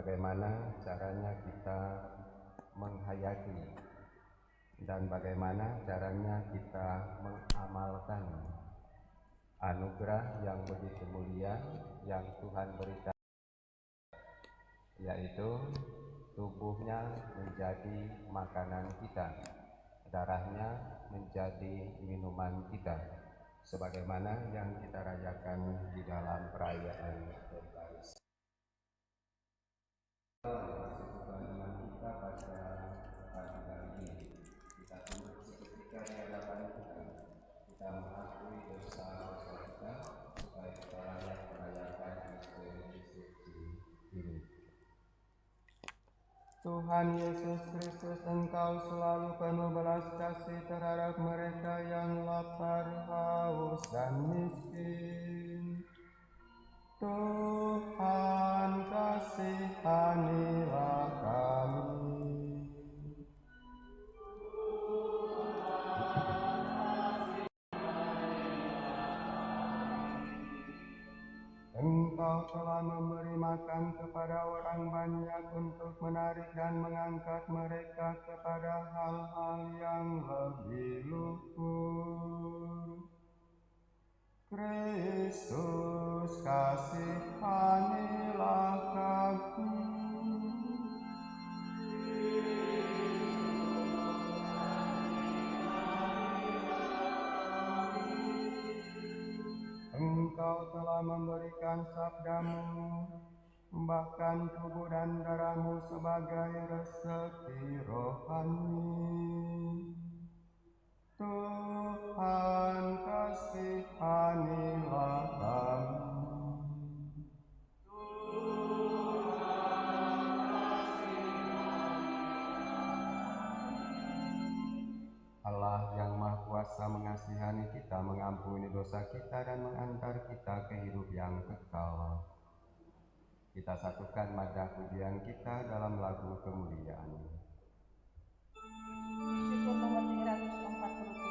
bagaimana caranya kita menghayati dan bagaimana caranya kita mengamalkan anugerah yang begitu mulia yang Tuhan berikan, yaitu tubuhnya menjadi makanan kita, darahnya menjadi minuman kita, sebagaimana yang kita rayakan di dalam perayaan Eucharistia. Dengan kita pada pagi hari ini, kita tunduk seketika di hadapan Tuhan, kita mengakui dosa-dosa kita supaya kita layak merayakan resurreksi ini. Tuhan Yesus Kristus, Engkau selalu penuh belas kasih terhadap mereka yang lapar, haus, dan miskin. Tuhan, kasihanilah kami. Engkau telah memberi makan kepada orang banyak untuk menarik dan mengangkat mereka kepada hal-hal yang lebih luhur. Kristus, kasihanilah kami. Engkau telah memberikan sabdamu, bahkan tubuh dan darahmu sebagai rezeki rohani. Tuhan, kasihanilah kami. Allah yang Maha Kuasa mengasihani kita, mengampuni dosa kita, dan mengantar kita ke hidup yang kekal. Kita satukan madah pujian kita dalam lagu kemuliaan. Syukur nomor 347.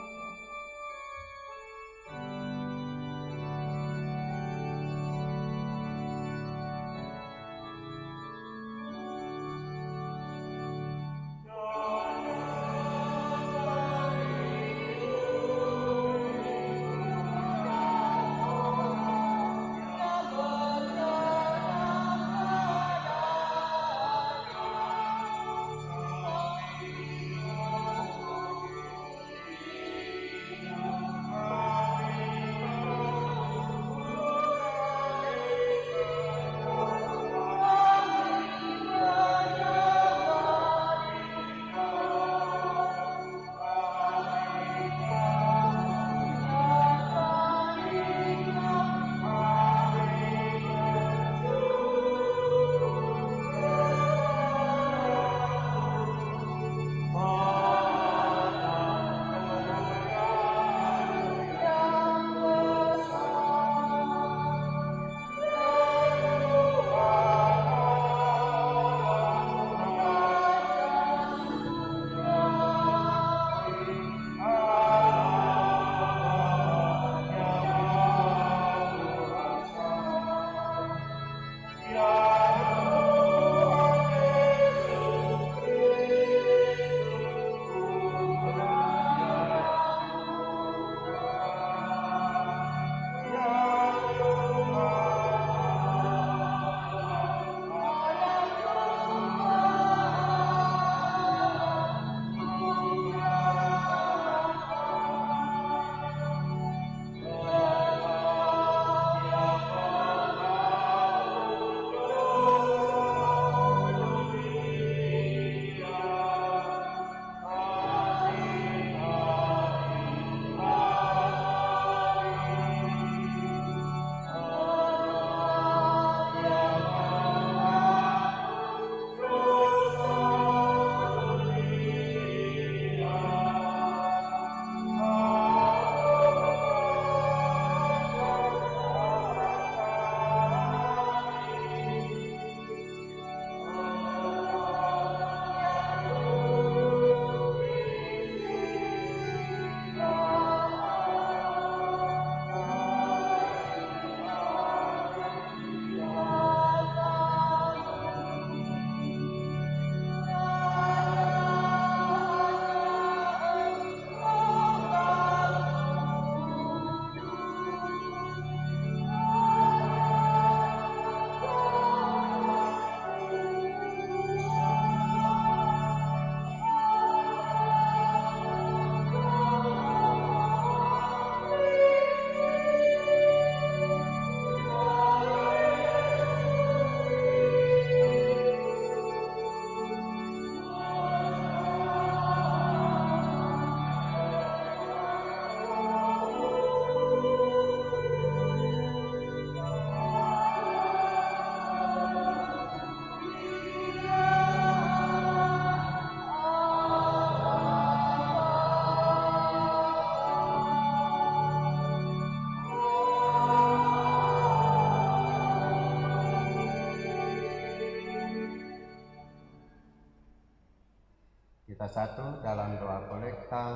Bersatu dalam doa kolekta,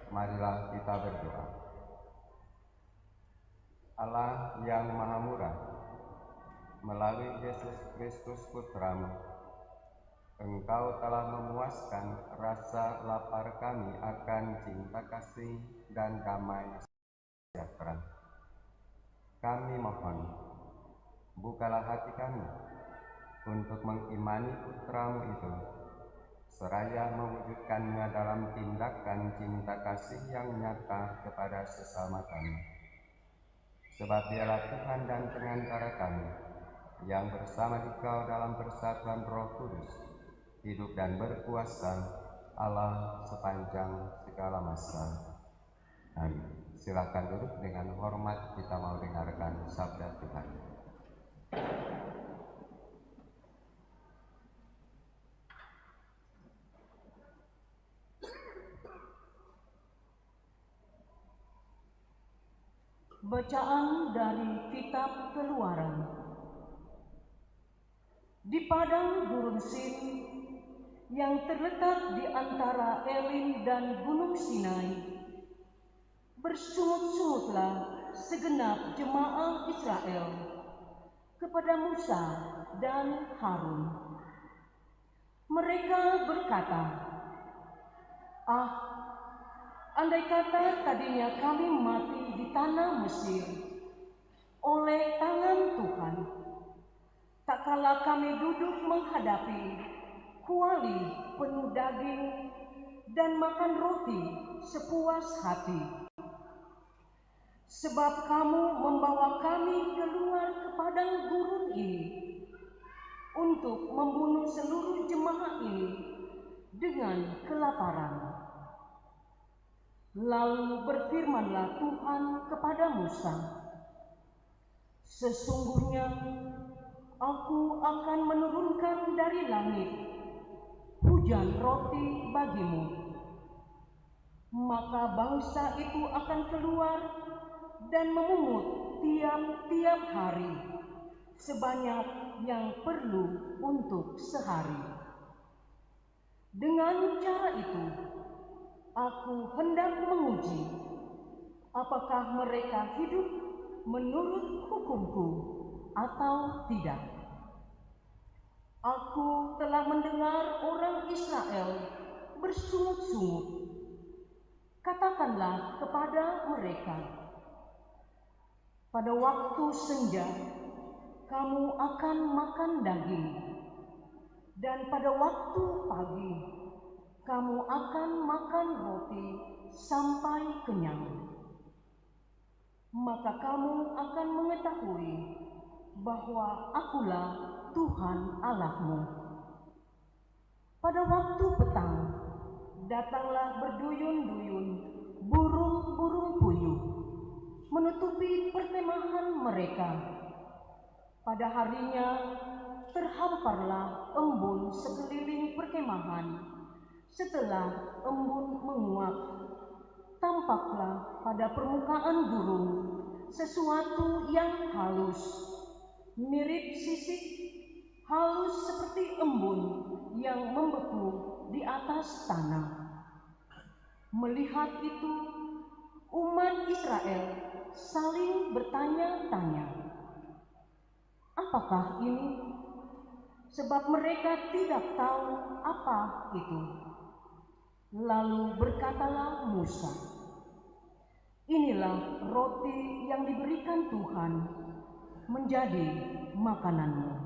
marilah kita berdoa. Allah yang Maha Murah, melalui Yesus Kristus Putramu, Engkau telah memuaskan rasa lapar kami akan cinta kasih dan damai sejahtera. Kami mohon, bukalah hati kami untuk mengimani Putramu itu, seraya mewujudkannya dalam tindakan cinta kasih yang nyata kepada sesama kami. Sebab Dialah Tuhan dan pengantara kami, yang bersama Dikau dalam persatuan Roh Kudus, hidup dan berkuasa Allah sepanjang segala masa. Amin. Silakan duduk, dengan hormat kita mau dengarkan sabda Tuhan. Bacaan dari Kitab Keluaran. Di padang gurun Sin yang terletak di antara Elim dan Gunung Sinai, bersungut-sungutlah segenap jemaah Israel kepada Musa dan Harun. Mereka berkata, andai kata tadinya kami mati di tanah Mesir oleh tangan Tuhan, tak kala kami duduk menghadapi kuali penuh daging dan makan roti sepuas hati. Sebab kamu membawa kami keluar ke padang gurun ini untuk membunuh seluruh jemaah ini dengan kelaparan. Lalu berfirmanlah Tuhan kepada Musa, sesungguhnya Aku akan menurunkan dari langit hujan roti bagimu. Maka bangsa itu akan keluar dan memungut tiap-tiap hari sebanyak yang perlu untuk sehari. Dengan cara itu, aku hendak menguji apakah mereka hidup menurut hukumku atau tidak. Aku telah mendengar orang Israel bersungut-sungut. Katakanlah kepada mereka, pada waktu senja kamu akan makan daging, dan pada waktu pagi kamu akan makan roti sampai kenyang. Maka kamu akan mengetahui bahwa Akulah Tuhan Allahmu. Pada waktu petang, datanglah berduyun-duyun burung-burung puyuh menutupi perkemahan mereka. Pada harinya terhamparlah embun sekeliling perkemahan. Setelah embun menguap, tampaklah pada permukaan burung sesuatu yang halus, mirip sisik, halus seperti embun yang membeku di atas tanah. Melihat itu, umat Israel saling bertanya-tanya, apakah ini? Sebab mereka tidak tahu apa itu. Lalu berkatalah Musa, inilah roti yang diberikan Tuhan menjadi makananmu.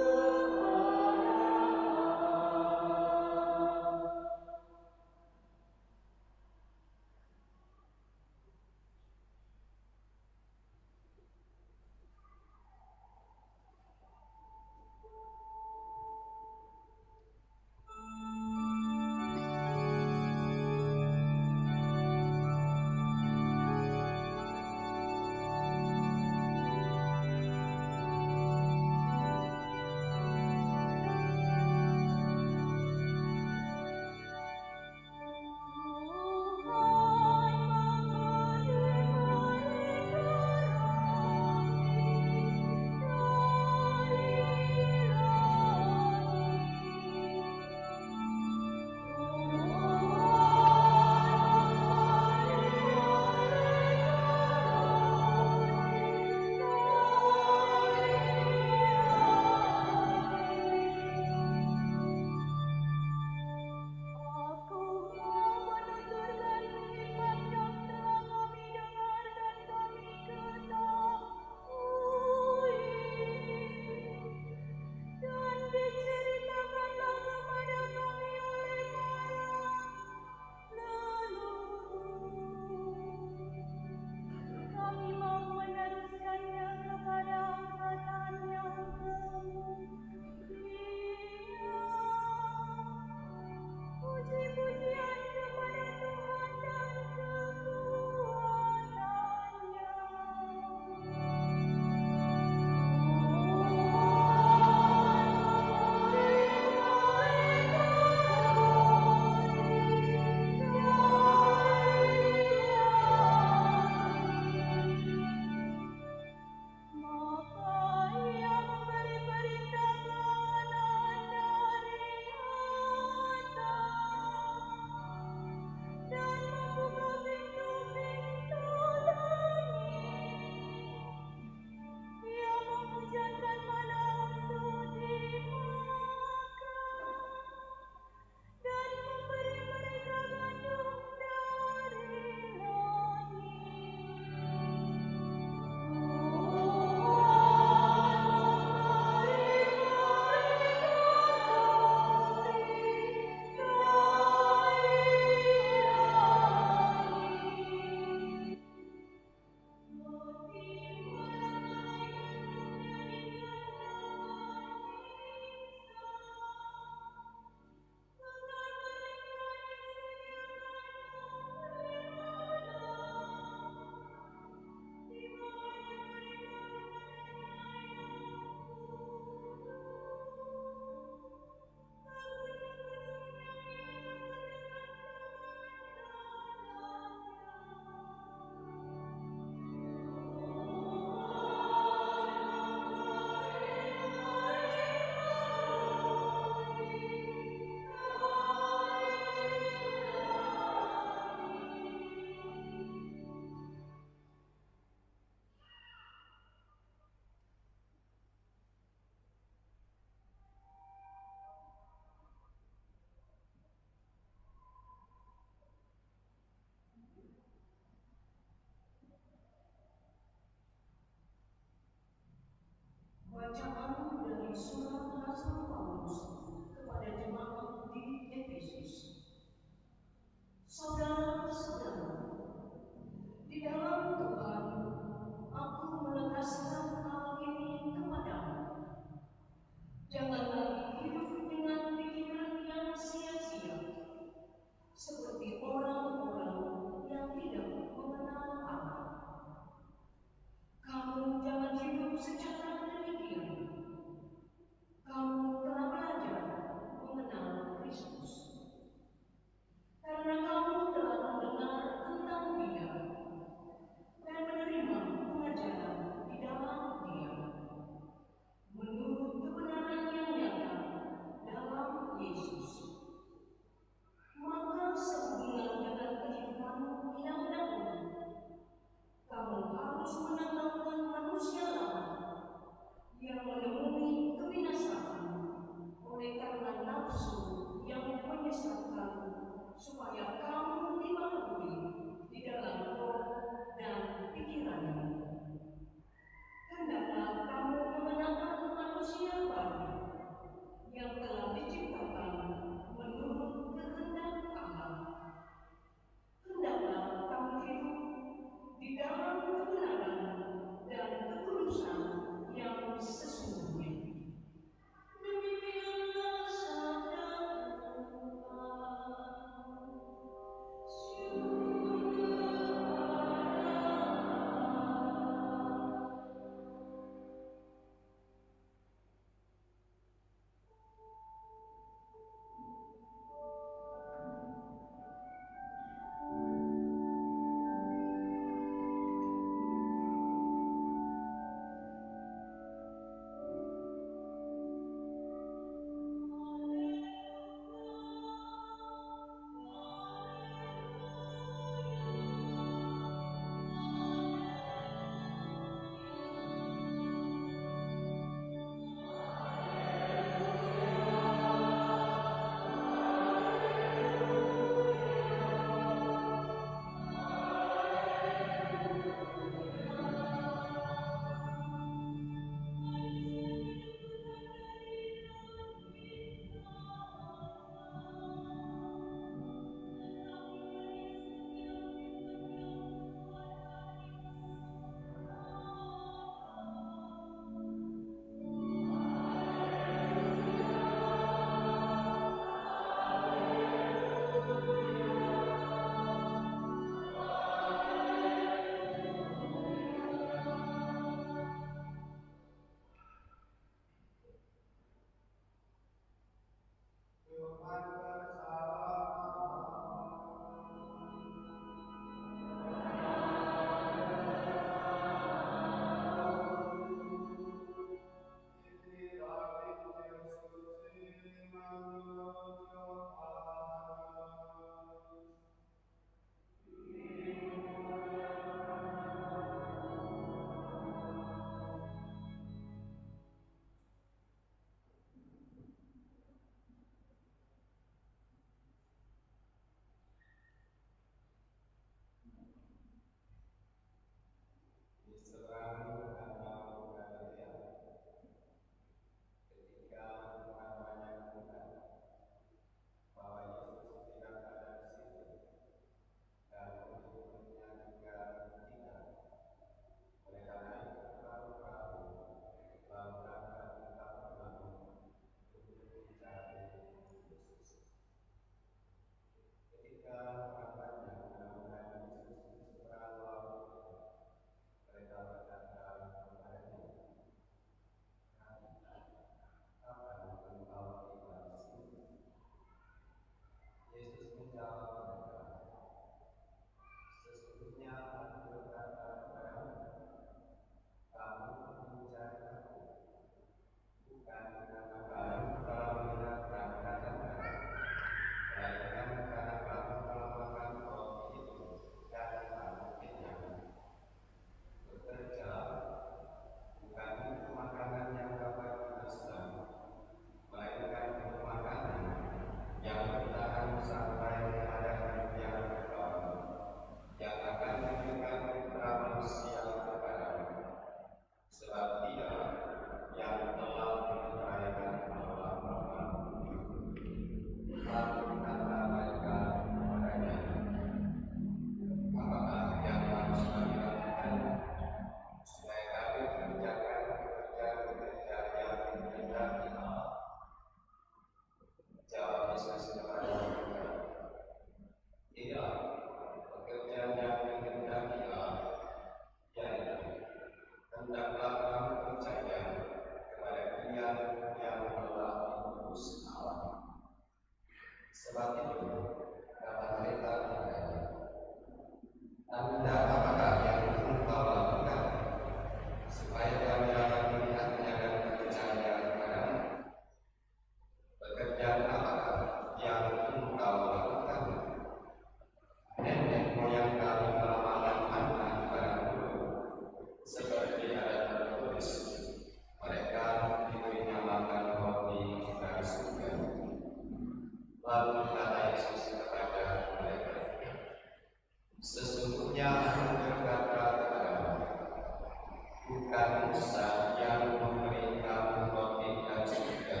bukan Musa yang memberi kamu roti dari surga,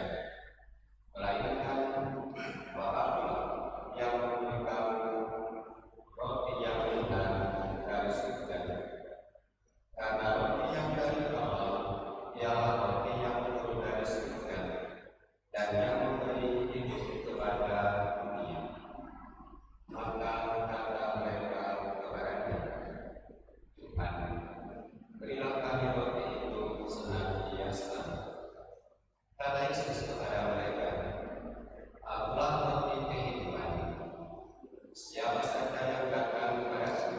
melainkan Bapa yang memberi kamu roti yang benar dari surga. Karena roti yang dari Allah ialah roti yang turun dari surga dan yang memberi hidup kepada dunia. Maka kata mereka kepadanya, Tuhan, berilah kami roti itu senantiasa. Kata Yesus kepada mereka, Akulah roti kehidupan. Siapa saja yang datang kepadaku,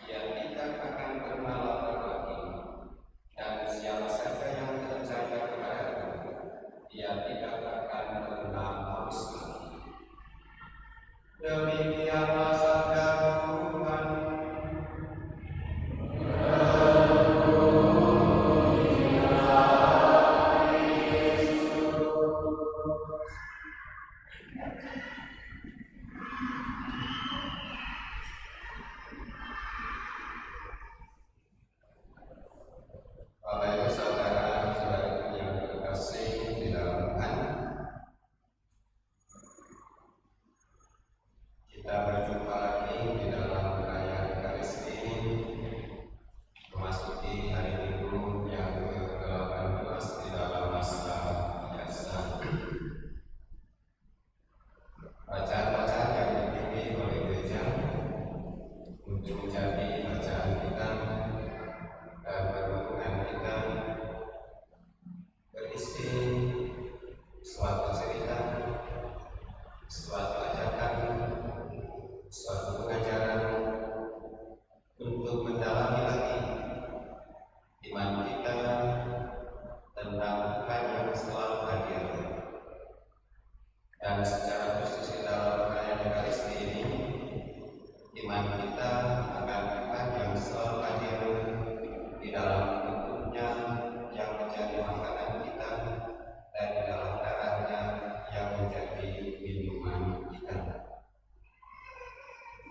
ia tidak akan pernah lapar lagi, dan siapa saja yang percaya kepadaku, ia tidak akan pernah haus lagi. Demikianlah sabda Tuhan. Bapak Ibu saudara-saudara yang terkasih di dalam Tuhan, kita berjumpa lagi di dalam perayaan Ekaristi, memasuki hari Minggu yang ke-18 di dalam masa biasa. Bacaan-bacaan yang dipilih oleh gereja untuk menjadi bacaan kita dan renungan kita berisi suatu cerita, suatu ajakan, suatu pengajaran untuk mendalami lagi iman kita tentang Tuhan yang selalu hadir. Dan secara khusus di dalam perayaan Ekaristi ini, iman kita akan Tuhan yang selalu hadir di dalam bentuknya yang menjadi makanan kita dan di dalam darahnya yang menjadi minuman kita.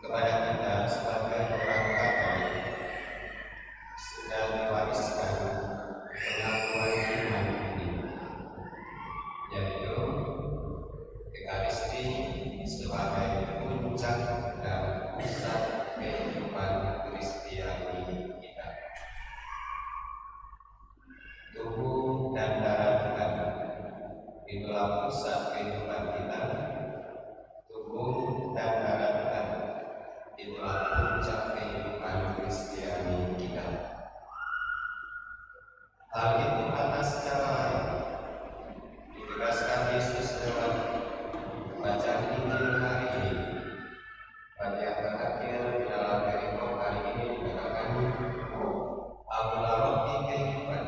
Kepada kita sebagai orang Katolik sudah diwariskan pengakuan iman ini, yaitu Ekaristi sebagai puncak dan pusat kehidupan Kristiani kita. Tubuh dan darah Tuhan itulah pusat kehidupan kita. Tubuh dan darah Tuhan itulah puncak kehidupan Kristiani kita. Hal itu karena secara lain ditegaskan Yesus lewat bacaan Injil hari ini. Bagian terakhir di dalam perikop hari ini dikatakan, Akulah roti kehidupan.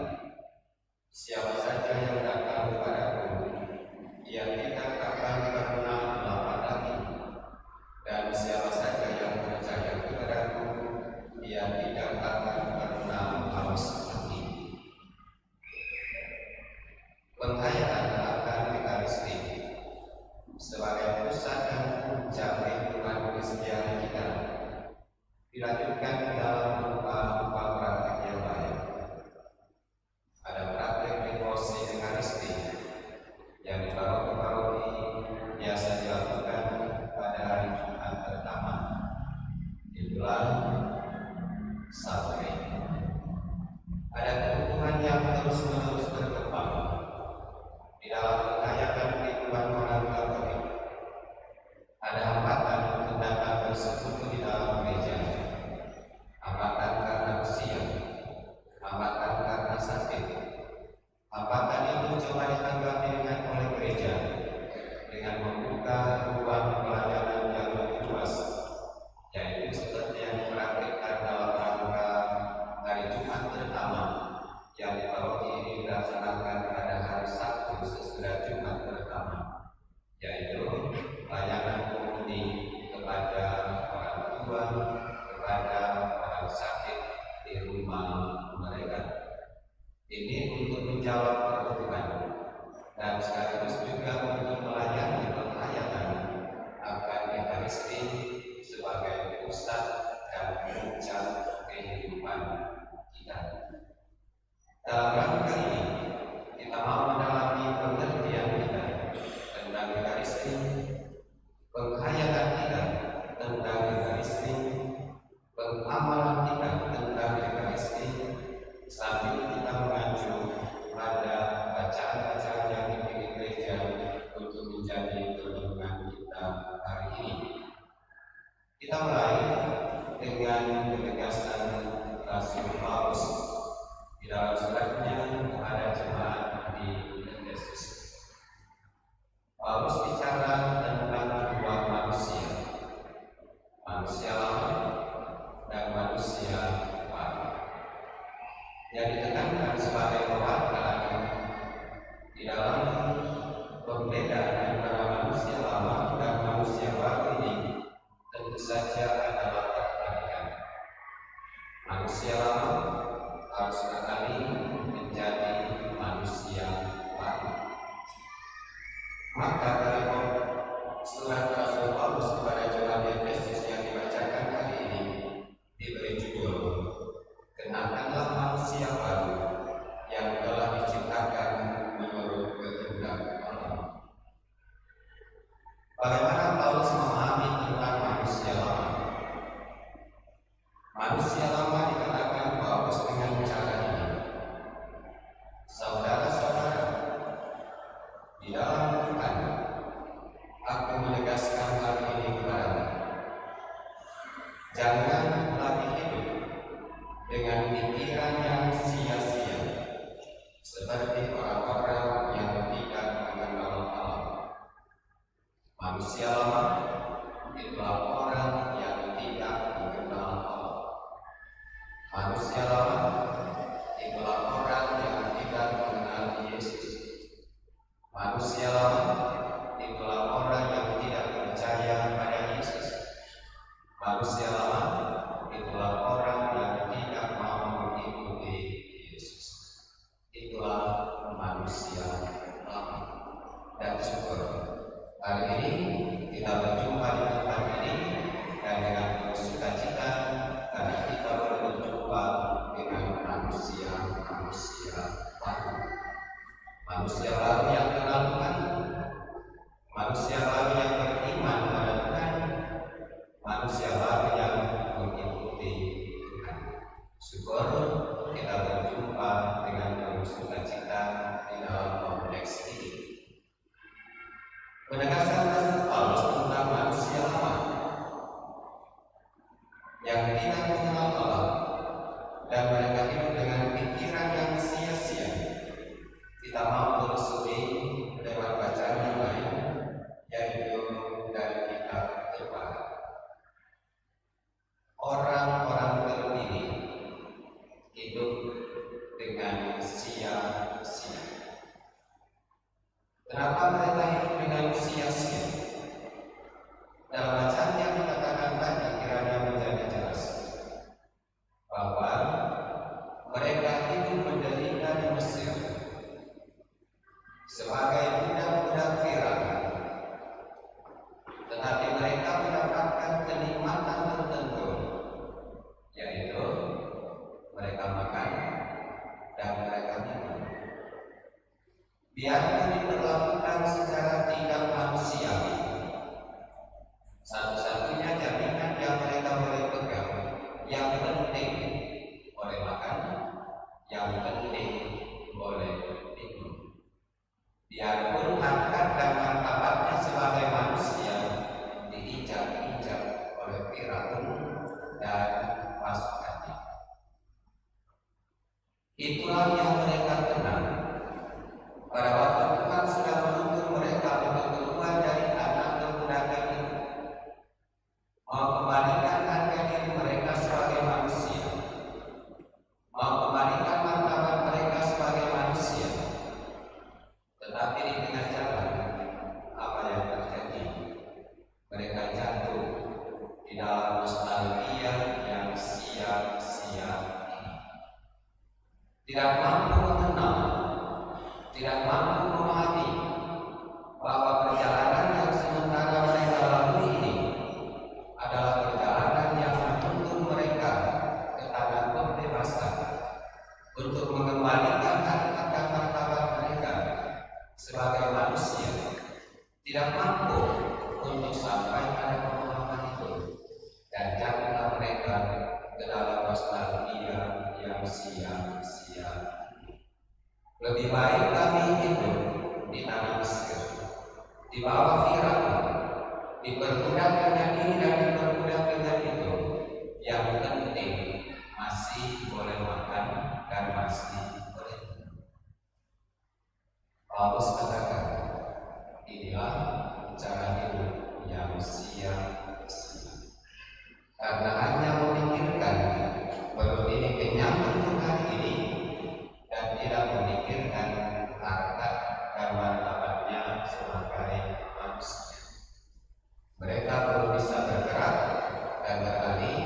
Siapa saja yang datang kepadaku, ia tidak akan pernah lapar lagi, dan siapa saja yang percaya kepadaku, ia tidak akan pernah haus lagi. Penghayatan akan Ekaristi sebagai pusat dan puncak kehidupan Kristiani kita dilanjutkan dalam berupa praktik yang lain. Ada praktik devosi Ekaristi yang di paroki-paroki biasa dilakukan pada hari Jumat pertama di bulan Sabri. Ada kebutuhan yang terus-menerus berkembang di dalam penghayatan kehidupan orang Katolik. Ada hambatan untuk datang bersekutu di dalam gereja, hambatan karena usia, hambatan karena sakit. Hambatan itu coba ditanggapi dengan oleh gereja dengan membuka ruang pelayanan yang lebih luas, yaitu seperti yang dipraktikkan dalam rangka hari Jumat pertama yang di paroki ini dilaksanakan pada hari Sabtu sesudah Jumat pertama, yaitu layanan komuni kepada orang tua, kepada orang sakit di rumah mereka. Ini untuk menjawab kebutuhan dan sekaligus juga untuk melayani penghayatan akan Ekaristi sebagai pusat dan puncak kehidupan kita. Dalam rangka ini, kita mau mendalami pengertian kita tentang Ekaristi, penghayatan kita tentang Ekaristi, pengamalan kita tentang Ekaristi, sambil kita mengacu pada bacaan-bacaan yang dipilih gereja untuk menjadi perenungan kita hari ini. Kita mulai dengan penegasan Rasul Paulus di dalam suratnya kepada jemaat di Efesus. Paulus bicara tentang dua manusia, manusia lama dan manusia baru, yang ditekankan sebagai perwakilan di dalam pembedaan antara manusia lama dan manusia baru ini. Tentu saja adalah perbedaan. Manusia lama harus kembali menjadi manusia baru. Maka dalam surat Rasul Paulus kepada jemaat Efesus yang dibacakan hari ini diberi judul "Kenakanlah manusia baru yang telah diciptakan menurut kehendak Allah." Bagaimana Paulus memahami tentang manusia lama? Manusia lama dikatakan Paulus dengan cara ini. Saudara-saudara, di dalam Tuhan, aku menegaskan hal ini kepadamu. Jangan lagi hidup dengan pikiran yang sia-sia, seperti orang-orang yang tidak mengenal Allah. Manusia lama itulah orang yang tidak mengenal Allah. Manusia lama itulah orang yang tidak mengenal Yesus. Manusia lama itulah orang yang tidak percaya pada Yesus. Manusia lama itulah orang yang tidak mau mengikuti Yesus. Itulah manusia lama. Dan syukur, hari ini kita berjumpa di tempat ini dan dengan sukacita karena kita berjumpa dengan manusia baru. Manusia baru yang kenal Tuhan, manusia baru yang beriman pada Tuhan, manusia baru yang mengikuti Tuhan. Syukur kita berjumpa dengan penuh sukacita di dalam kompleks ini. Penegasan Rasul Paulus tentang manusia lama yang tidak mengenal Allah dan mereka hidup dengan pikiran yang sia-sia. Kita mau telusuri lewat bacaan yang lain, yaitu dari kitab Keluaran. Orang-orang terpilih hidup dengan sia-sia. Kenapa mereka hidup dengan sia-sia? Dalam bacaan yang dikatakan tadi kiranya menjadi jelas bahwa mereka hidup menderita di Mesir sebagai budak-budak Firaun, tetapi mereka mendapatkan kenikmatan tertentu, yaitu mereka makan dan mereka minum. Biarpun diperlakukan secara tidak manusiawi, satu-satunya jaminan yang mereka boleh pegang, yang penting boleh makan, yang penting boleh minum. Biarpun harkat dan martabatnya sebagai manusia diinjak-injak oleh Firaun dan pasukannya. Itulah yang mereka kenal. Pada waktu Tuhan sudah menuntut mereka untuk keluar dari tanah kebudakan itu, mau kembalikan harga diri mereka sebagai manusia, mau kembalikan martabat mereka sebagai manusia. Tetapi di tengah jalan, apa yang terjadi? Mereka jatuh di dalam nostalgia yang sia-sia ini. Tidak mampu mengenal, tidak mampu memahami bahwa perjalanan yang sementara mereka lalui ini adalah perjalanan yang menuntun mereka ke tanah pembebasan untuk mengembalikan nostalgia yang sia-sia. Lebih baik kami hidup di tanah Mesir, di bawah Firaun, diperbudak dengan ini dan diperbudak dengan itu. Yang penting masih boleh makan dan masih boleh minum. Paulus katakan, inilah cara hidup yang sia-sia. Karena hanya memikirkan perut ini kenyang untuk hari ini dan tidak memikirkan harta dan martabatnya sebagai manusia. Mereka belum bisa bergerak dan beralih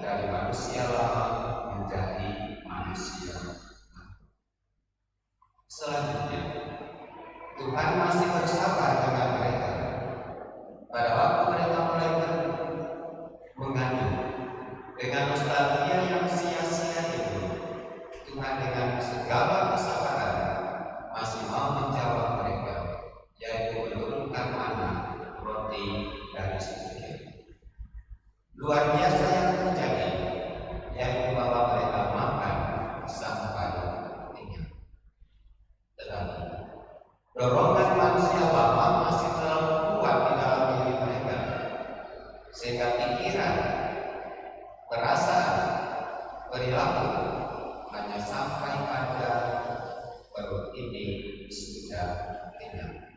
dari manusia lama menjadi manusia baru. Selanjutnya, Tuhan masih bersabar dengan mereka. Pada waktu mereka mulai mengandung dengan nostalgia yang sia-sia itu, Tuhan dengan segala kesabaran masih mau menjawab mereka, yaitu menurunkan mana, roti dari surga. Luar biasa yang terjadi, yaitu bahwa mereka makan sampai kenyang. Tetapi dorongan manusia lama masih terlalu kuat di dalam diri mereka, sehingga pikiran, perasaan, perilaku hanya sampai pada perut ini sudah kenyang.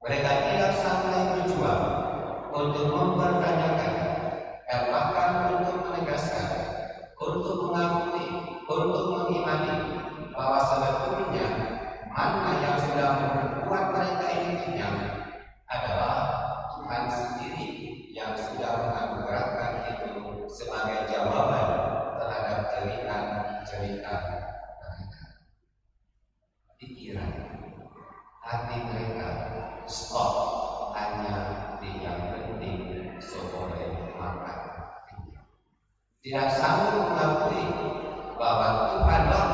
Mereka tidak sampai berjuang untuk mempertanyakan dan bahkan untuk menegaskan, untuk mengakui, untuk mengimani bahwa sebetulnya mana yang sudah membuat mereka ini kenyang adalah Tuhan sendiri yang sudah menganugerahkan itu sebagai jawaban terhadap jeritan-jeritan mereka. Pikiran, hati mereka stop hanya di yang penting boleh makan. Tidak sanggup mengakui bahwa Tuhanlah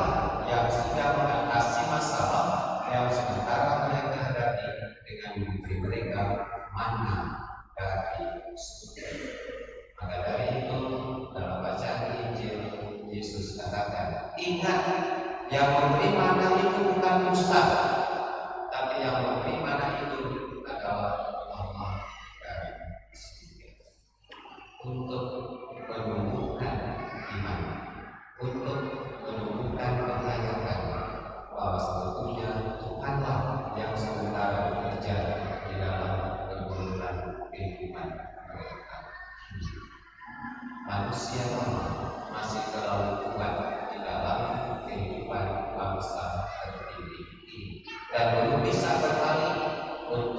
yang sudah mengatasi masalah yang sementara mereka hadapi dengan memberi mereka mana dari surga. Maka dari itu dalam bacaan Injil Yesus katakan, ingat, yang memberi mana itu bukan Musa, tapi yang memberi mana itu adalah Allah dari surga. Untuk menumbuhkan iman, untuk menumbuhkan penghayatan bahwa sebetulnya Tuhanlah yang sementara bekerja di dalam pergumulan kehidupan mereka. Manusia lama masih terlalu kuat di dalam kehidupan bangsa terpilih ini dan belum bisa beralih untuk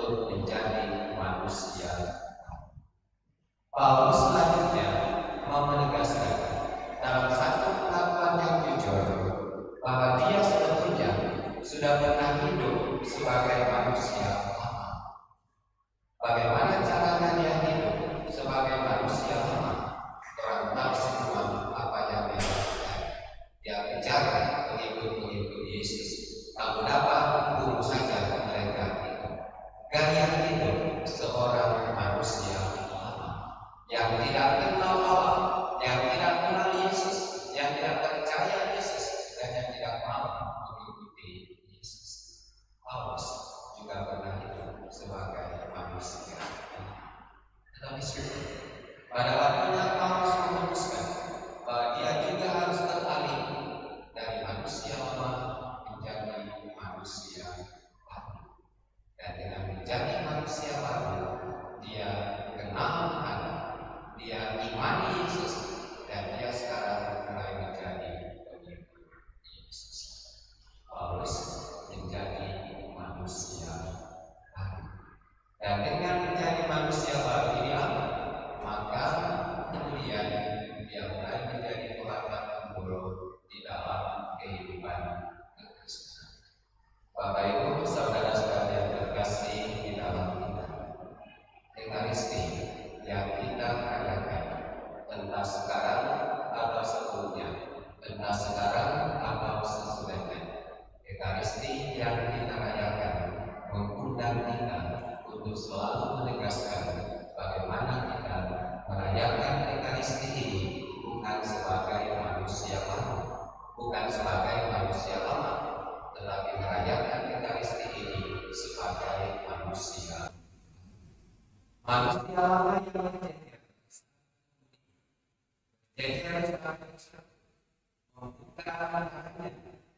kedatangannya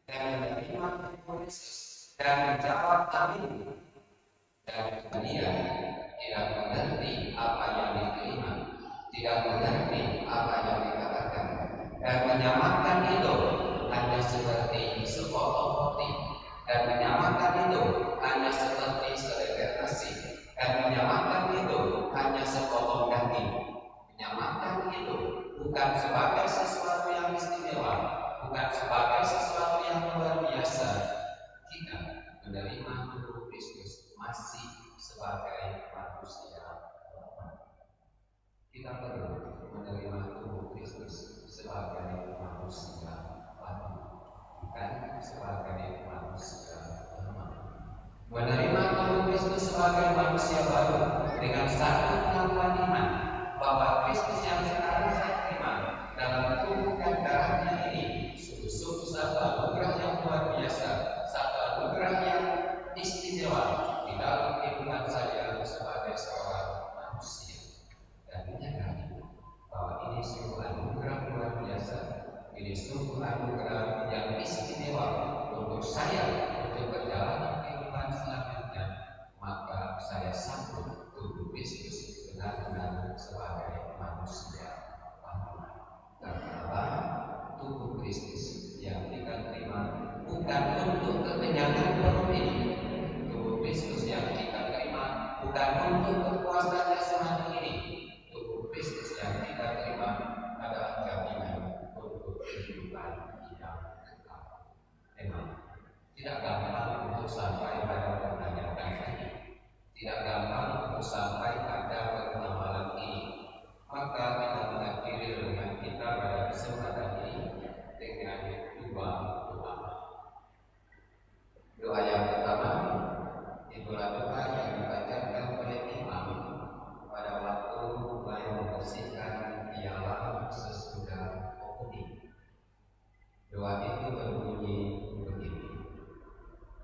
dan menerima tubuh Kristus dan menjawab amin. Dan kemudian tidak mengerti apa yang diterima, tidak mengerti apa yang dikatakan, dan menyamakan itu hanya seperti sepotong roti, dan menyamakan itu hanya seperti seledar nasi, dan menyamakan itu hanya sepotong daging. Menyamakan itu bukan sebagai sesuatu yang istimewa, bukan sebagai sesuatu yang luar biasa. Kita menerima tubuh Kristus masih sebagai manusia lemah. Kita perlu menerima tubuh Kristus sebagai manusia lemah, bukan sebagai manusia lemah. Menerima tubuh Kristus sebagai manusia baru dengan satu pengakuan iman bahwa Kristus yang sekarang saya terima dalam tubuh dan darahnya ini sungguh-sungguh satu anugerah yang luar biasa, satu anugerah yang istimewa di dalam kehidupan saya sebagai seorang manusia, dan menyadari bahwa ini sungguh anugerah luar biasa, ini sungguh anugerah yang istimewa untuk saya untuk berjalan kehidupan selanjutnya. Maka saya sambut tubuh Kristus benar-benar sebagai manusia baru. Karena tubuh Kristus yang kita terima bukan untuk kekenyangan perut ini. Tubuh Kristus yang kita terima bukan untuk kepuasan jasmani ini. Tubuh Kristus yang kita terima adalah jaminan untuk kehidupan yang kekal. Memang tidak gampang untuk sampai pada pertanyaan ini. Tidak gampang untuk sampai pada pengamalan ini. Maka kita mengakhiri renungan kita pada kesempatan ini dengan dua doa. Doa yang pertama, itulah doa yang dibacakan oleh imam pada waktu mulai membersihkan piala sesudah komuni. Doa itu berbunyi begini: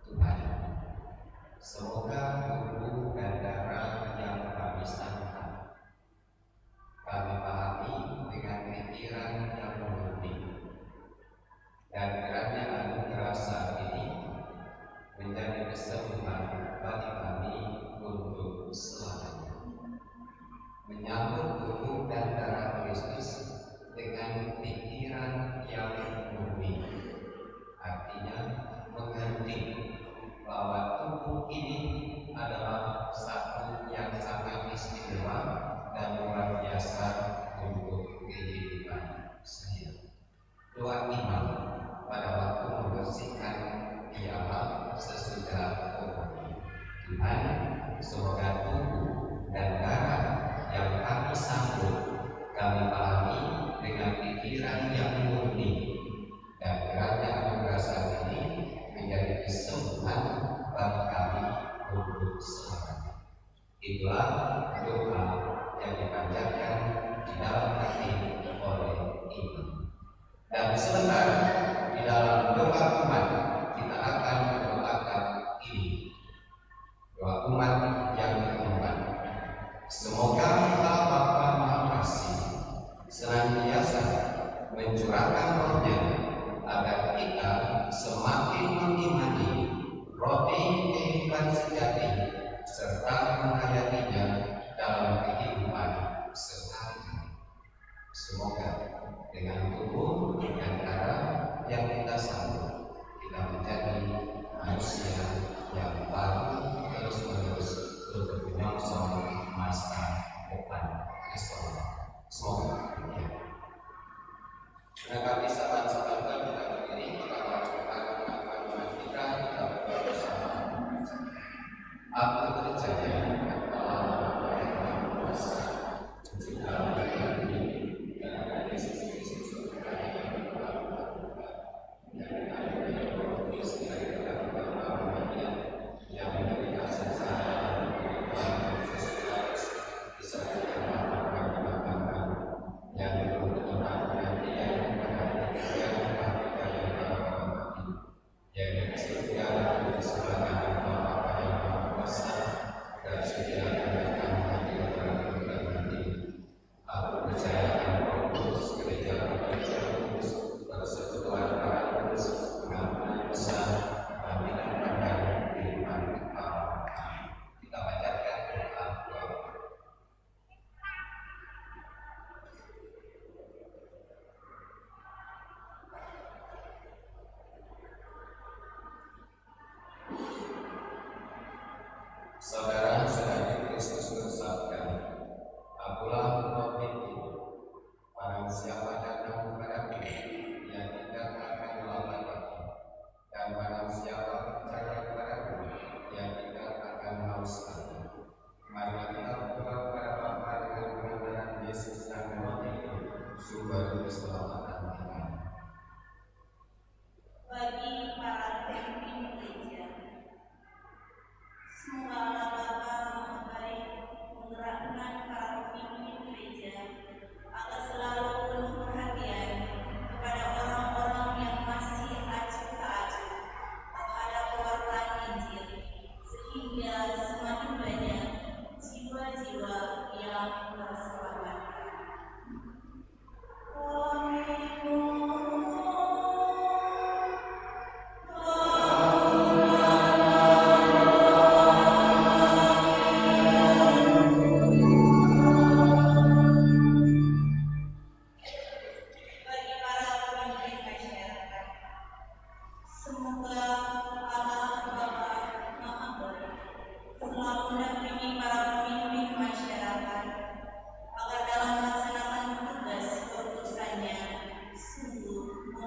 Tuhan, semoga tubuh dan darah yang kami santap kami pahami dengan pikiran yang murni, dan kiranya anugerah saat ini menjadi kesembuhan bagi kami untuk selamanya. Menyambut tubuh dan darah Kristus dengan pikiran yang murni, artinya mengerti bahwa tubuh ini adalah satu yang sangat istimewa dan luar biasa untuk kehidupan saya. Doa imam pada waktu membersihkan piala sesudah komuni. Tuhan, semoga tubuh dan darah yang kami sambut kami pahami dengan pikiran yang murni, dan kiranya anugerah saat ini menjadi kesembuhan bagi kami untuk selamanya. Itulah doa yang dipanjatkan di dalam hati oleh imam. Dan sebentar di dalam doa umat kita akan mendoakan ini. Doa umat yang keempat. Semoga Allah Bapa Maha Kasih senantiasa mencurahkan rohnya agar kita semakin mengimani roti kehidupan sejati serta menghayatinya dalam kehidupan sehari-hari. Semoga dengan tubuh dan darah yang kita sambut, kita menjadi manusia yang baru terus-menerus untuk menyongsong masa depan Islam. Semoga demikian. Menanggapi sahabat-sahabat kami kali ini, kita melanjutkan pengakuan kita bersama. Aku percaya Allah yang kuasa mencipta dan ada Yesus Kristus yang memberikan sesaat yang belum bertempat nanti yang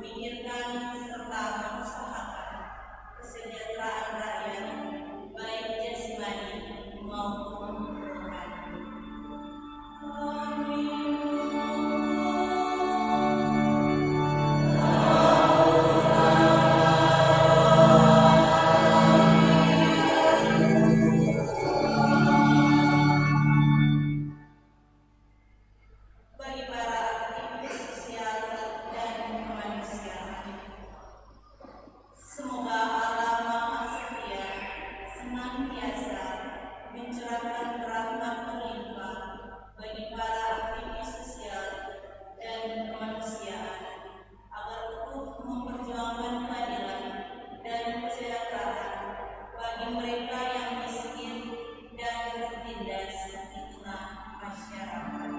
memikirkan serta mengusahakan kesejahteraan rakyat, baik jasmani maupun rohani. Amin. Bagi para aktivis sosial dan kemanusiaan, semoga Allah Maha Setia senantiasa mencurahkan rahmat berlimpah bagi para aktivis sosial dan kemanusiaan agar teguh memperjuangkan keadilan dan kesejahteraan bagi mereka yang miskin dan tertindas di tengah masyarakat.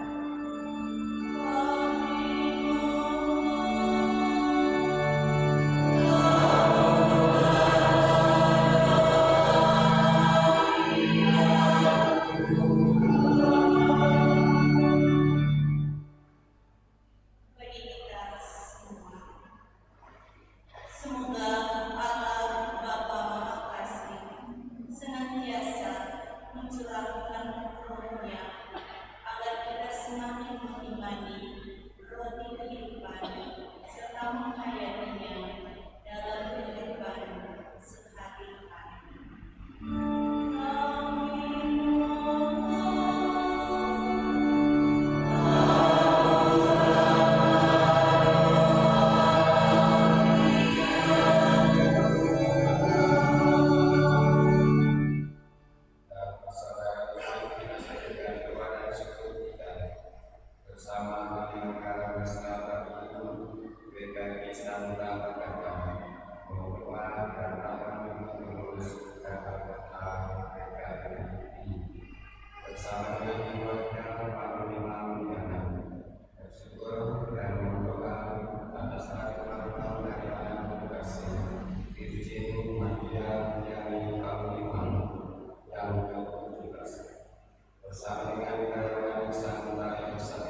Bagi kita semua, semoga Allah Bapa Maha Kasih senantiasa mencurahkan roh-Nya agar kita semakin mengimani roti kehidupan serta menghayatinya dalam kehidupan sehari-hari. Amin. Dan bersama kita sajikan doa dan syukur kita bersama mendengarkan bersama itu berikan Islam dan agama berdoa dan akan mengurus kata-kata mereka ini bersama dengan keluarga panglima yang bersyukur dan berdoa atas keluarga yang terkasih Irjen Madia Yani Panglima yang ke-17 bersama dengan karyawan Santa Elsa,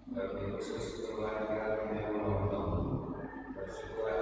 terlebih khusus keluarga Beliau bersyukur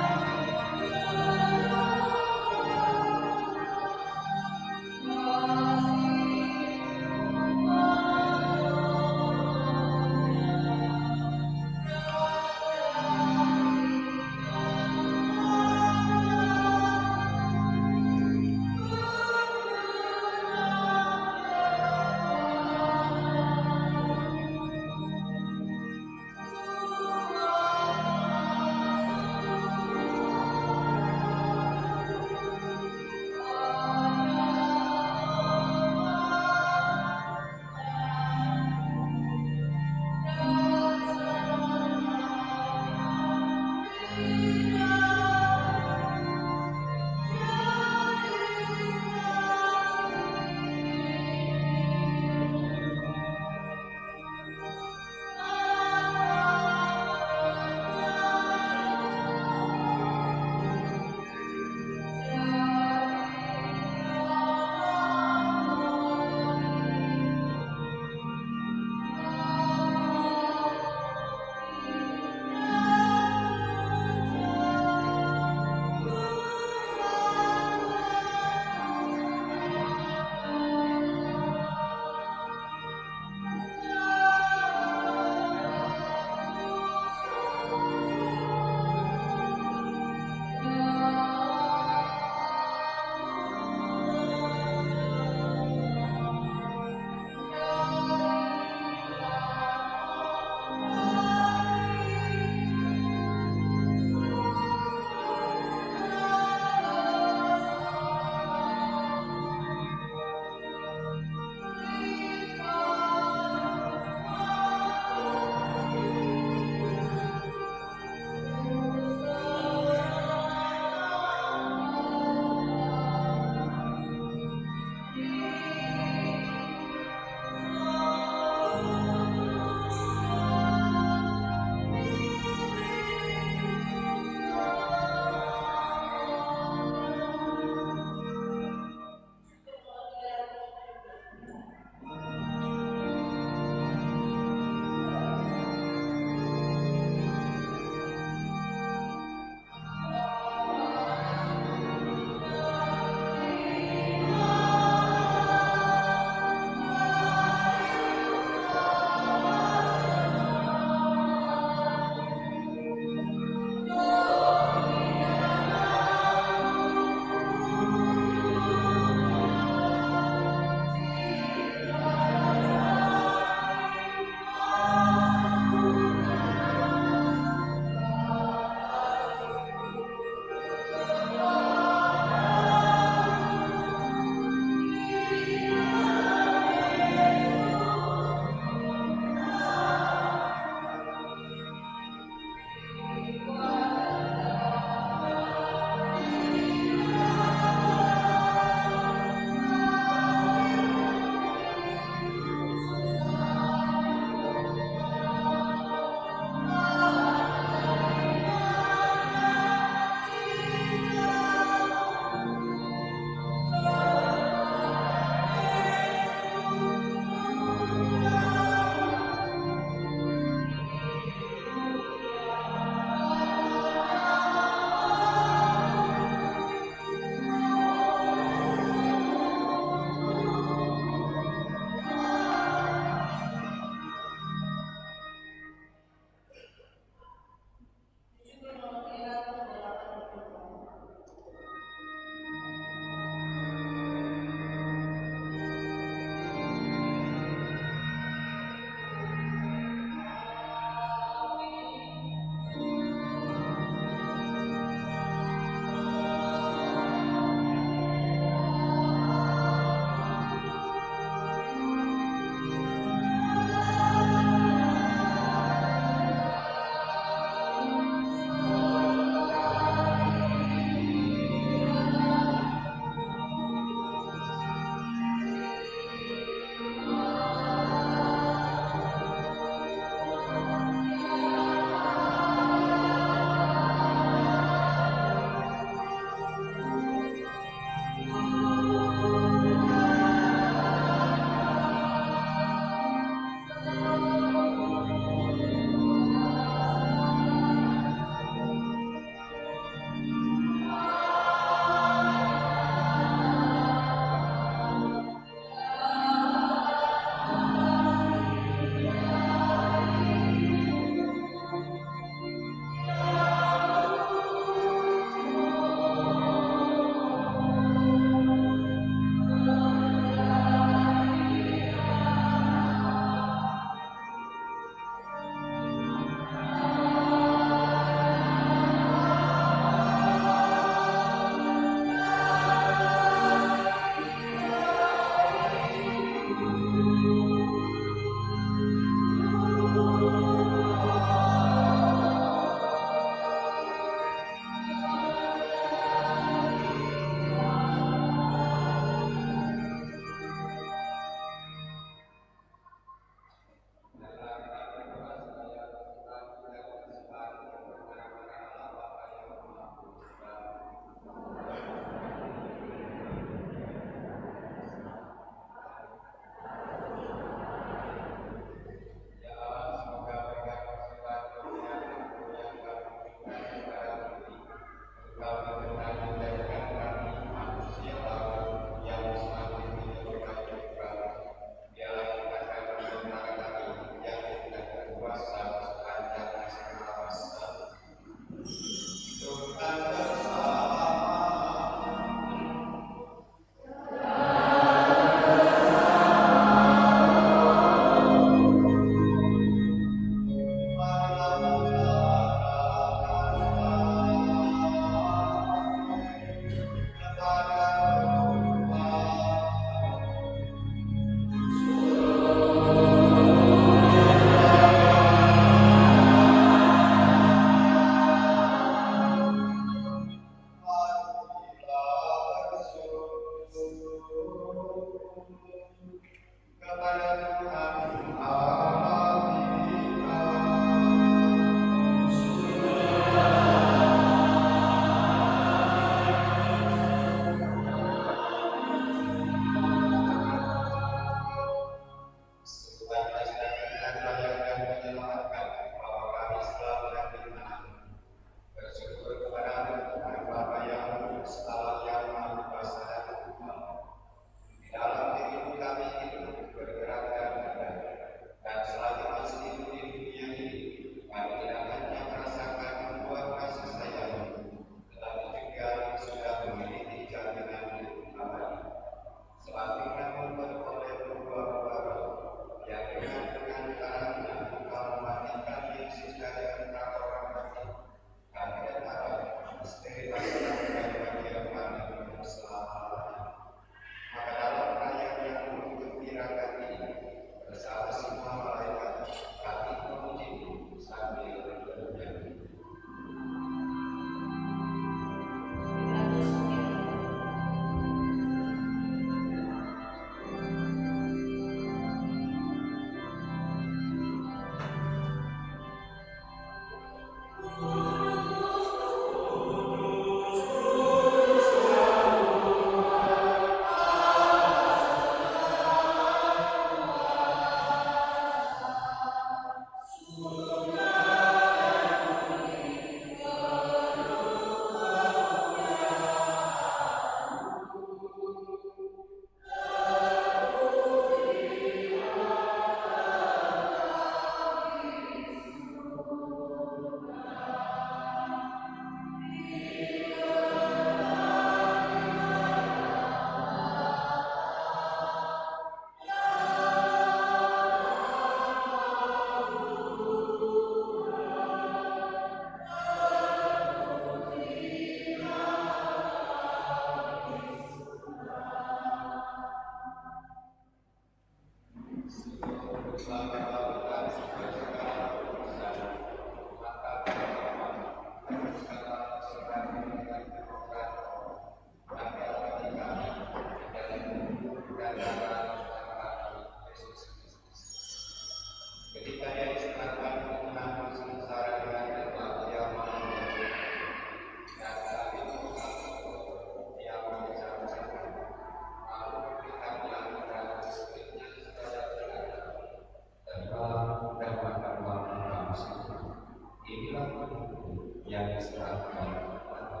yang diserahkan kepada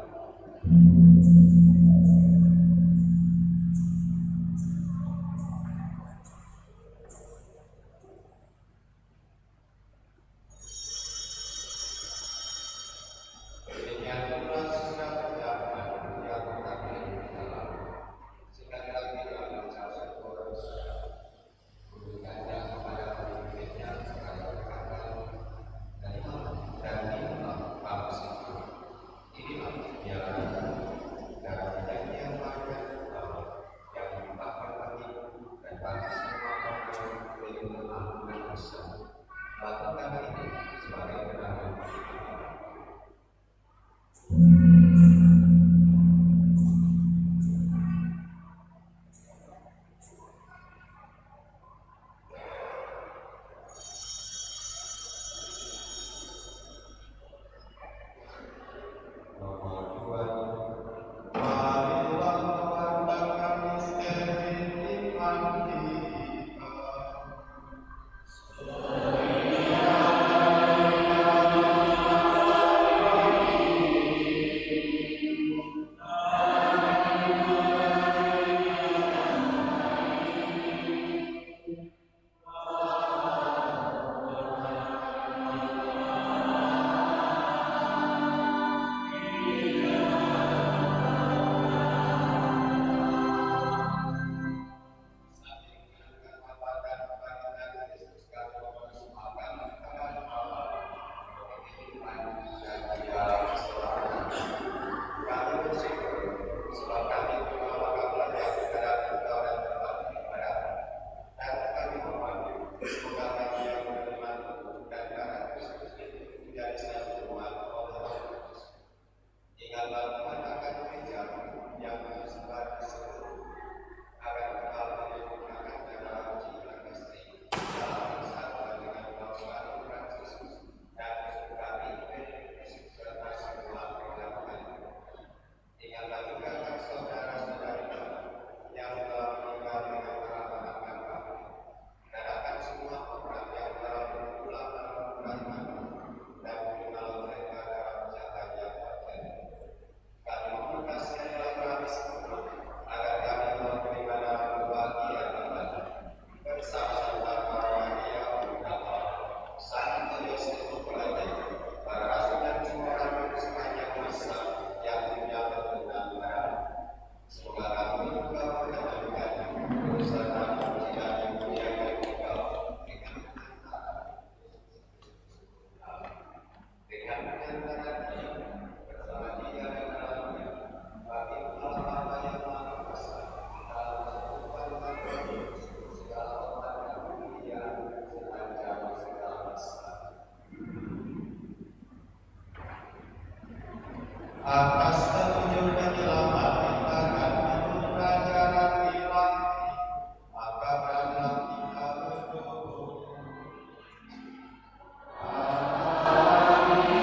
demikian pula sesudah perjalanan yang kami dalam sekali lagi dalam ucap syukur berikannya kepada murid-muridnya sekali berkata dan inilah bangsa inilah dia dan yang banyak yang dimakan lagi dan bagi semua orang yang ampunan dosa lakukan ini sebagai kenangan nomor 2. Marilah memandangkan misteri iman kita. Atas petunjuk penyelamat kita akan menurut ajaran ilahi, maka marilah kita berdoa. Amin.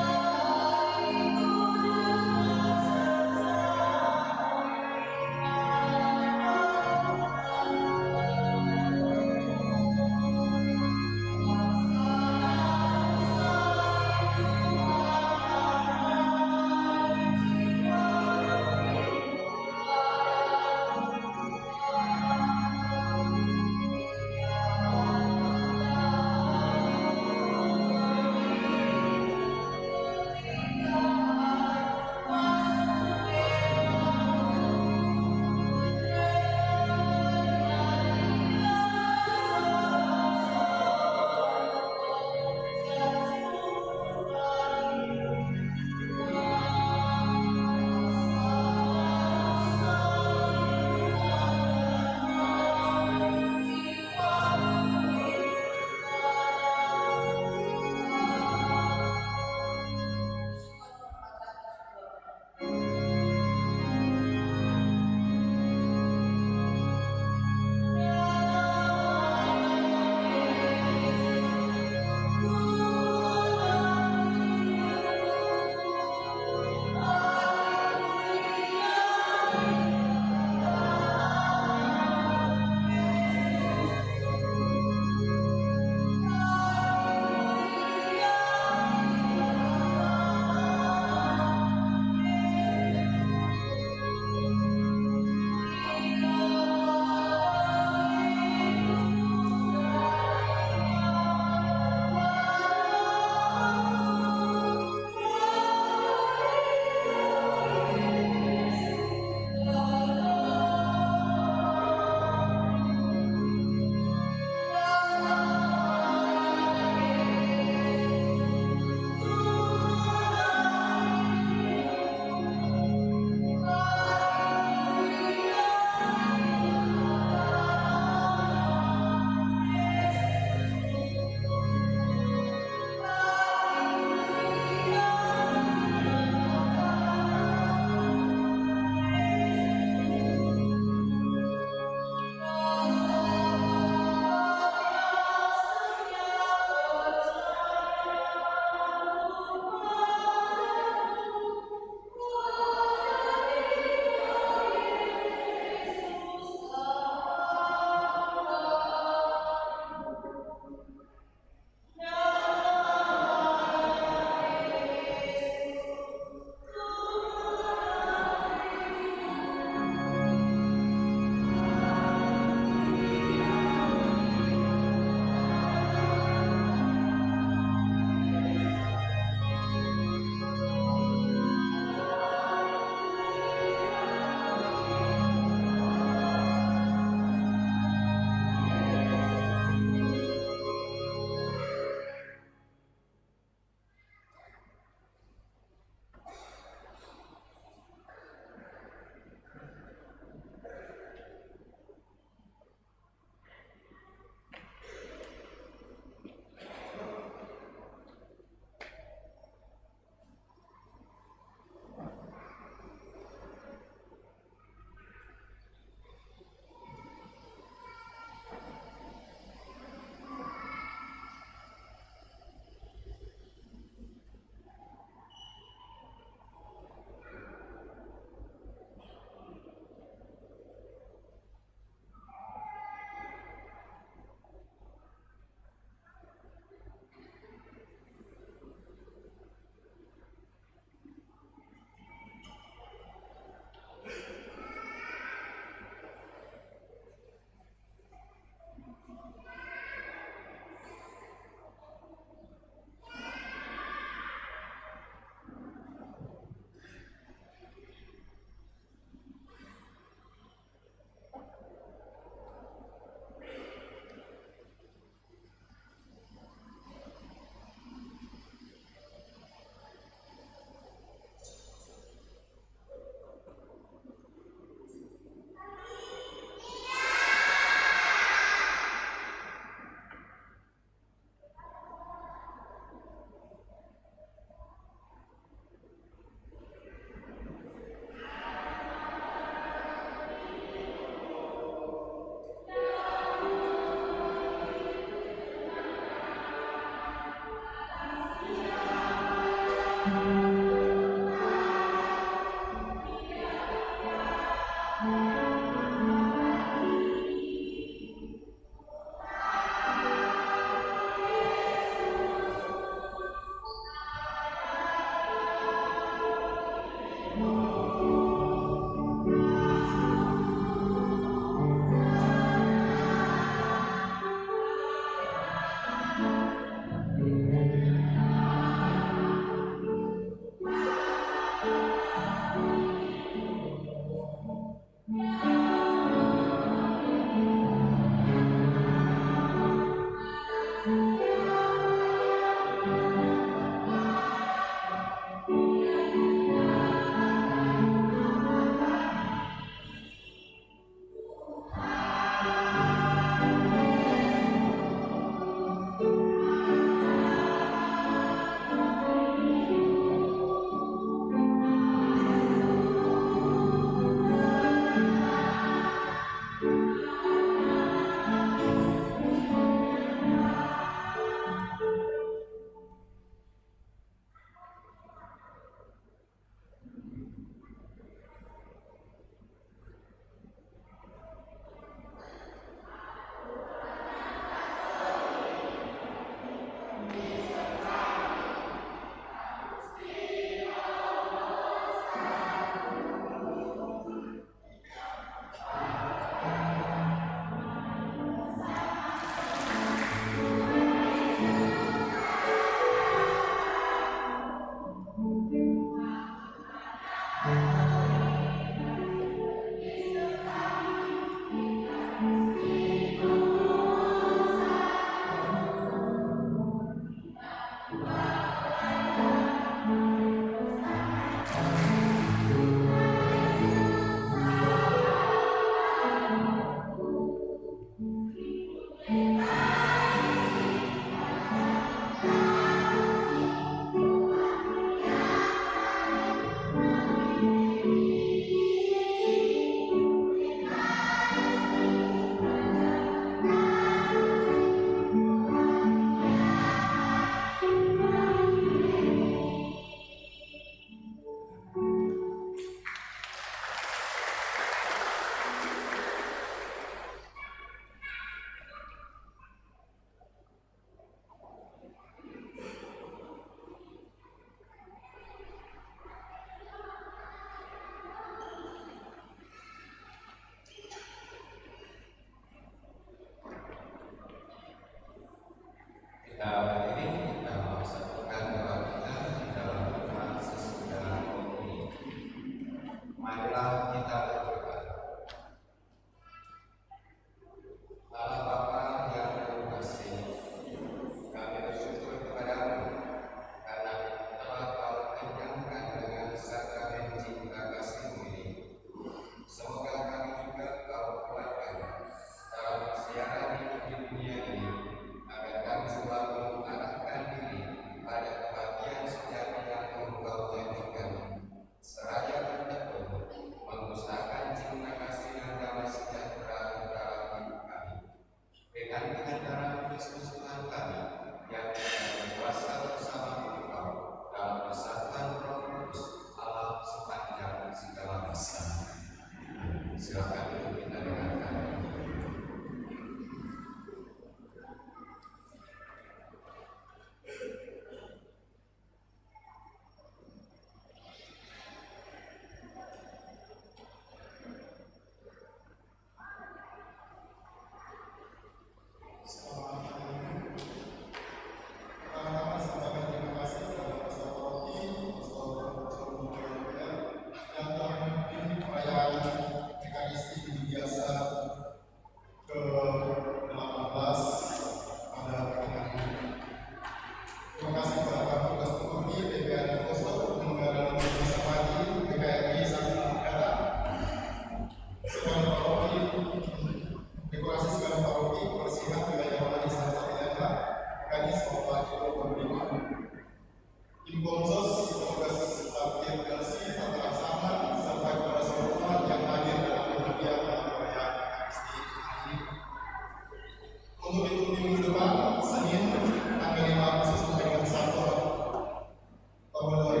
Tahun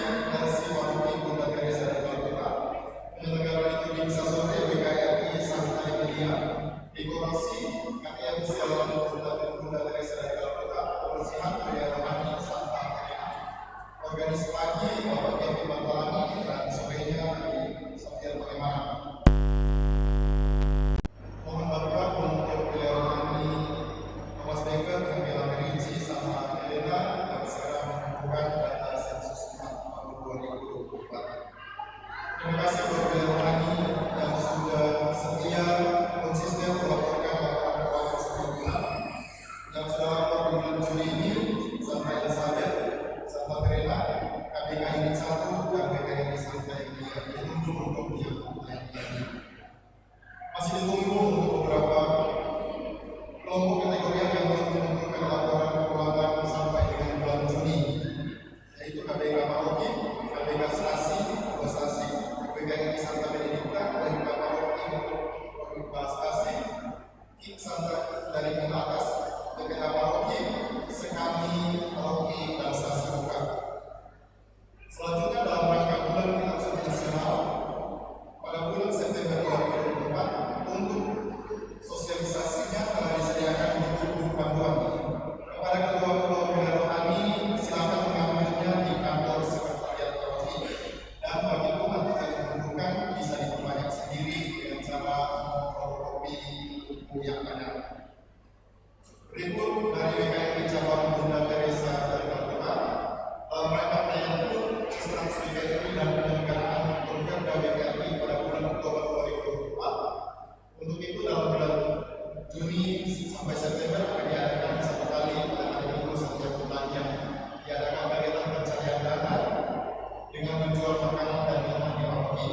Narsi Paroki Bunda Teresa dari Kaltara, penyelenggara liturgi misa sore WKRI Santa Emilia, dekorasi KTM Sialan Bunda Teresa dari Kaltara, kebersihan Pria Rohani Santa Helena, organis pagi Bapak Kevin Bantalani dan sorenya di Sofia Bagaimana. Mohon bantuan untuk Pria Rohani Thomas Becker, Camilla Merici, sama Helena yang sekarang mengumpulkan data sensus tahun 2024. Terima kasih buat Pria Rohani yang sudah setia konsisten melaporkan laporan keuangan setiap bulan yang sudah lapor di bulan Juli ini Santa Elizabeth, Santa Terena, KPK Unit 1 dan PKRI Santa Emilia ditunggu untuk yang lain. Masih ditunggu untuk beberapa kelompok kategori yang belum mengumpulkan laporan keuangan sampai dengan bulan Juni, yaitu KPK Paroki, KPK Stasi, Stasi, PKRI Santa Benedikta, KPK Paroki, Stasi, KIK Santa dari atas, PPK Paroki, Sekami, Paroki, dan Stasi Buka. Selanjutnya dalam rangka bulan Finansial Nasional pada bulan September 2024 untuk sosialisasinya telah disediakan buku panduan kepada kedua Pria Rohani. Silakan mengambilnya di kantor sekretariat paroki dan bagi umat yang membutuhkan bisa diperbanyak sendiri dengan cara fotokopi buku yang ada. Berikut dari WKRI cabang Bunda Teresa dari Kaltara dalam rangka perayaan pun instansi WKRI dan penyelenggaraan Konferda WKRI pada bulan Oktober 2024. Untuk itu dalam bulan Juni sampai September akan diadakan satu kali pada hari Minggu setiap bulannya diadakan kegiatan pencarian dana dengan menjual makanan dan minuman di paroki.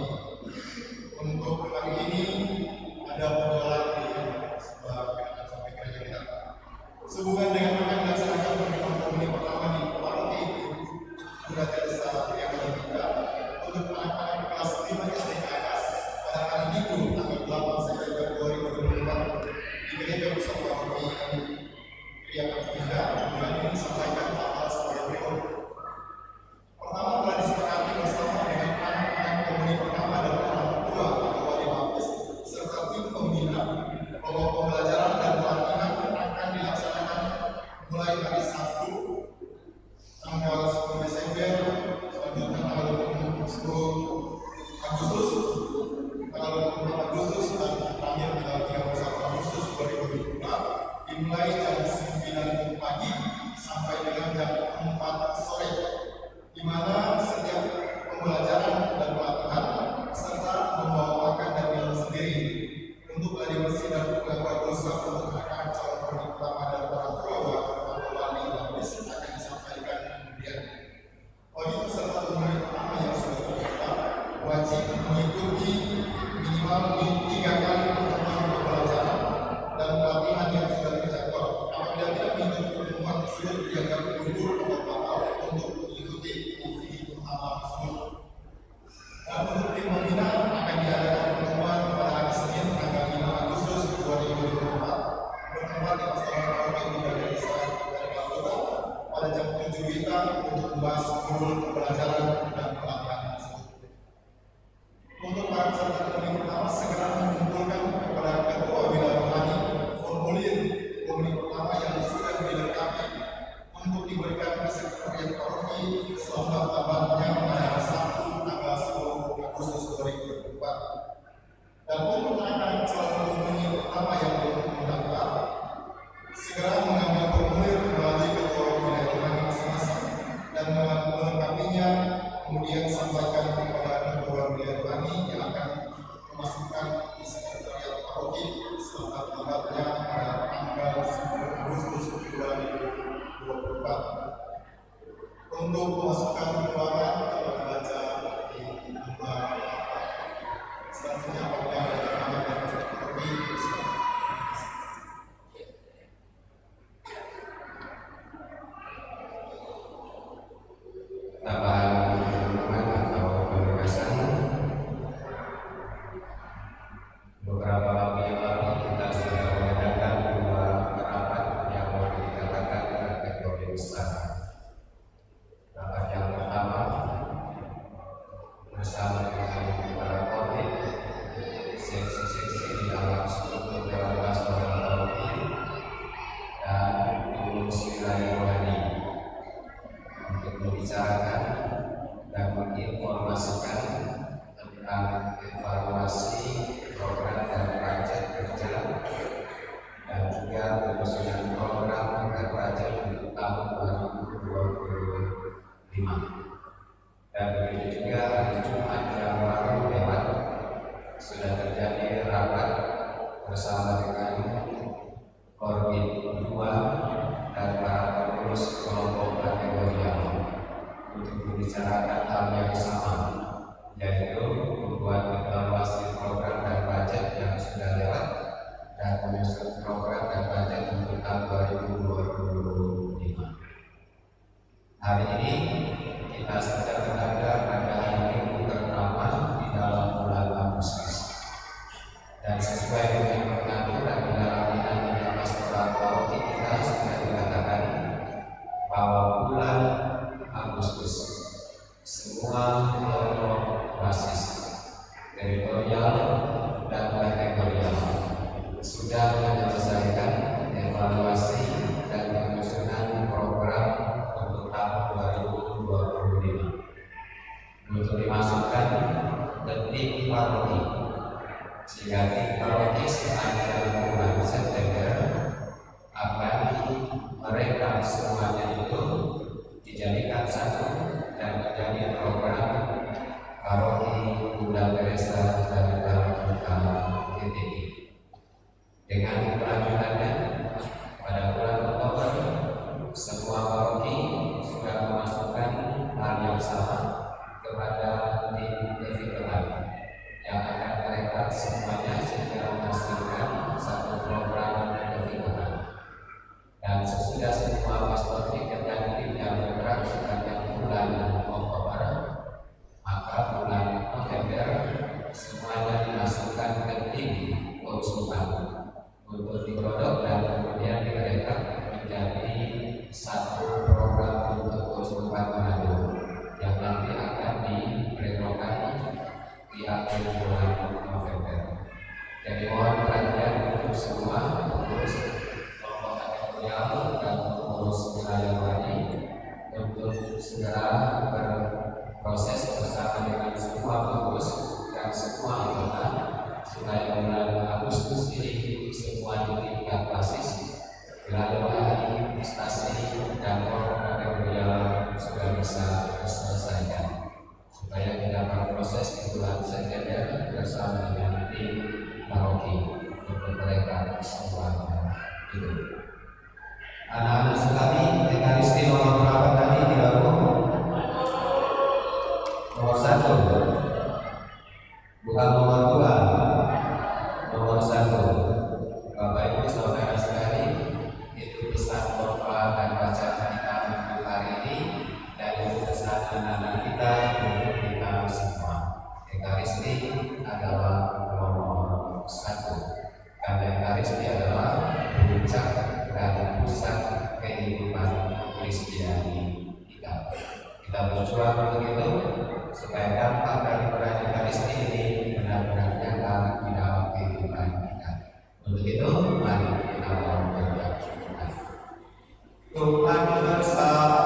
Untuk hari ini ada penjualan di sebelah kanan sampai gereja kita. Sehubungan dengan akan dilaksanakan pertemuan komuni pertama di paroki Bunda Teresa yang Benedikta untuk anak-anak kelas 5 SD ke atas pada hari Minggu tanggal 8 September 2024 di gereja pusat paroki Pria Ketiga. Bulan ini disampaikan hal sebagai berikut. Pertama, telah disepakati bersama dengan anak-anak komuni pertama dan orang tua atau wali baptis serta tim pembina bahwa pembelajaran dan pelatihan akan dilaksanakan mulai hari Sabtu tanggal 10 Desember, selanjutnya tanggal 10 Agustus, tanggal 24 Agustus dan terakhir tanggal 31 Agustus 2024 dimulai jam 9 pagi sampai dengan jam 4 sore, di mana setiap pembelajaran dan pelatihan serta membawa makan dan minum sendiri untuk gladi bersih dan pengakuan dosa untuk anak calon pernikahan pertama dan orang tua atau wali baptis akan disampaikan kemudian. Bagi peserta pemilih pertama yang sudah terdaftar wajib mengikuti minimal 3 kali pertemuan pembelajaran dan pelatihan yang sudah terjadwal. Apabila tidak mengikuti pertemuan tersebut, dianggap mundur atau batal untuk mengikuti aktivitas pertama tersebut. Dan untuk tim pembina akan diadakan pertemuan pada hari Senin tanggal 5 Agustus 2024 bertempat di Asrama Paroki Bunda Teresa dari Kaltara pada jam 7 WITA untuk membahas modul pembelajaran dan pelatihan tersebut. Untuk para peserta komuni pertama segera mengumpulkan kepada ketua wilayah rohani formulir komuni pertama yang sudah dilengkapi untuk diberikan ke sekretariat paroki selambat-lambatnya pada Sabtu tanggal 10 Agustus 2024. Dan untuk anak-anak calon komuni pertama yang belum mendaftar, segera mengambil formulir melalui ketua wilayah rohani masing-masing dan melengkapinya, kemudian sampaikan kepada ketua wilayah rohani yang akan memasukkan di sekretariat paroki selambat-lambatnya pada tanggal 10 Agustus 2024. Untuk pemasukan keuangan kita baca di nomor selanjutnya apabila ada nama dan paroki tambahan atau penegasan. Beberapa waktu yang lalu kita sudah mengadakan 2 rapat yang boleh dikatakan kategori besar. Rapat yang pertama menginformasikan tentang evaluasi program dan proyek kerja dan juga penyusunan program dan proyek untuk tahun 2025. Dan begitu juga hari Jumat yang lalu lewat sudah terjadi rapat bersama dengan Korbit 2 dan para pengurus kelompok kategori yang untuk membicarakan hal yang sama, yaitu membuat evaluasi program dan budget yang sudah lewat dan menyusun program dan budget untuk tahun 2025. Hari ini kita sedang berada pada minggu pertama di dalam bulan Agustus, dan sesuai dengan pengaturan di dalam dinamika pastoral paroki kita sudah dikatakan bahwa bulan Agustus semua kelompok basis teritorial dan kategorial sudah menyelesaikan evaluasi dan penyusunan program untuk tahun 2025 untuk dimasukkan ke tim paroki, sehingga tim paroki sepanjang bulan September akan mereka semuanya itu dijadikan satu dan menjadi program paroki Bunda Teresa dari dalam kita GTI. Dengan kelanjutannya pada bulan Oktober semua paroki sudah memasukkan hal yang sama kepada tim Devikan yang akan mereka semuanya segera menghasilkan satu program Devikan. Dan sesudah semua pastor fikir dan tim yang bergerak sepanjang bulan Oktober, maka bulan November semuanya dimasukkan ke tim konsultan untuk digodok dan kemudian direkap menjadi satu program untuk konsultan Manado yang nanti akan diberlakukan di akhir bulan November. Jadi mohon perhatian untuk semua pengurus kelompok kategorial dan pengurus wilayah wadi untuk segera berproses bersama dengan semua pengurus dan semua anggota supaya bulan Agustus ini semua di tingkat basis wilayah wadi, stasi dan program kategorial sudah bisa diselesaikan supaya kita berproses di bulan September bersama dengan tim paroki untuk mereka semuanya itu. Anak-anak sekali, dengan istimewa berapa tadi dilakukan? Nomor 1, bukan nomor 2, nomor 1. Bapak Ibu saudara sekali, itu pesan doa dan bacaan kita untuk hari ini dan itu pesan anak-anak kita untuk kita semua. Ekaristi adalah nomor 1 karena Ekaristi adalah puncak dan pusat kehidupan Kristiani kita. Kita berjuang untuk itu supaya dampak dari peran Ekaristi ini benar-benar nyata di dalam kehidupan kita. Untuk itu, mari kita berdoa. Tuhan bersama.